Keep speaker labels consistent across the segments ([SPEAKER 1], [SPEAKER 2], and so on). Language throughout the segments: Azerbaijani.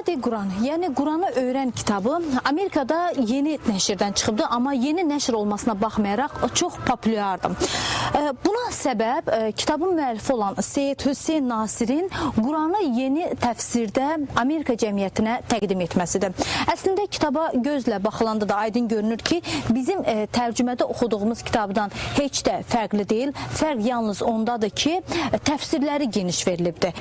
[SPEAKER 1] Ummati Quran, yəni Quranı öyrən kitabı Amerikada yeni nəşrdən çıxıbdı, amma yeni nəşr olmasına baxmayaraq çox populyardır. Buna səbəb kitabın müəllifi olan Seyyid Hüseyn Nasirin Quranı yeni təfsirdə Amerika cəmiyyətinə təqdim etməsidir. Əslində kitaba gözlə baxılanda da aydın görünür ki, bizim tərcümədə oxuduğumuz kitabdan heç də fərqli deyil. Fərq yalnız ondadır ki, təfsirləri geniş verilibdir.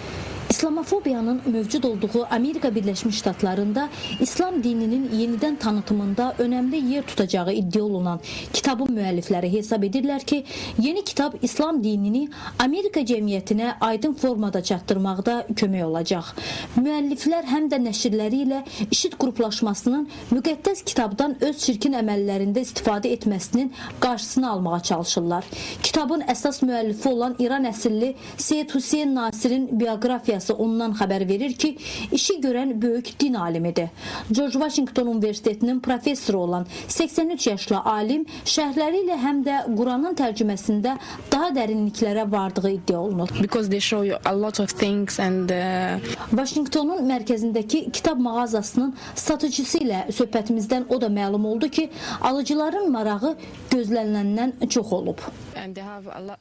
[SPEAKER 1] İslamofobiyanın mövcud olduğu Amerika Birləşmiş Ştatlarında İslam dininin yenidən tanıtımında önəmli yer tutacağı iddia olunan kitabın müəllifləri hesab edirlər ki, yeni kitab İslam dinini Amerika cəmiyyətinə aydın formada çatdırmaqda kömək olacaq. Müəlliflər həm də nəşrləri ilə IŞİD qruplaşmasının müqəddəs kitabdan öz çirkin əməllərində istifadə etməsinin qarşısını almağa çalışırlar. Kitabın əsas müəllifi olan İran əsilli Seyyid Hüseyn Nasirin bioqrafiyası ondan xəbər verir ki, işi görən böyük din alimidir. George Washington Universitetinin professoru olan 83 yaşlı alim şərhləri ilə həm də Quranın tərcüməsində daha dərinliklərə vardığı iddia olunur.
[SPEAKER 2] Because they show you a lot of things and
[SPEAKER 1] Washingtonun mərkəzindəki kitab mağazasının satıcısı ilə söhbətimizdən o da məlum oldu ki, alıcıların marağı gözləniləndən çox olub.
[SPEAKER 2] and they have a lot,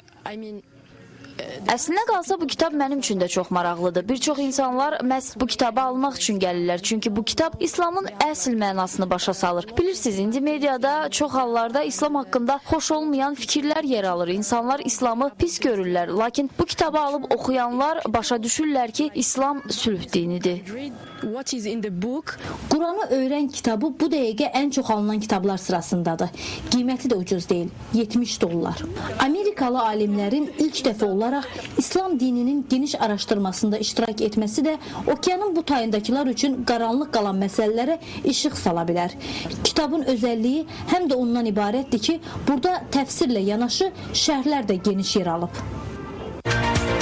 [SPEAKER 3] Əslində qalsa bu kitab mənim üçün də çox maraqlıdır. Bir çox insanlar məhz bu kitabı almaq üçün gəlirlər. Çünki bu kitab İslamın əsl mənasını başa salır. Bilirsiniz, indi mediada çox hallarda İslam haqqında xoş olmayan fikirlər yer alır. İnsanlar İslamı pis görürlər. Lakin bu kitabı alıb oxuyanlar başa düşürlər ki, İslam sülh dinidir.
[SPEAKER 2] read what is in the book.
[SPEAKER 1] Quranı öyrən kitabı bu dəqiqə ən çox alınan kitablar sırasındadır. Qiyməti də ucuz deyil, $70. Amerikalı alimlərin ilk dəfə olaraq İslam dininin geniş araşdırmasında iştirak etməsi də okeanın bu tayındakılar üçün qaranlıq qalan məsələlərə işıq sala bilər. Kitabın özəlliyi həm də ondan ibarətdir ki, burada təfsirlə yanaşı şərhlər də geniş yer alıb.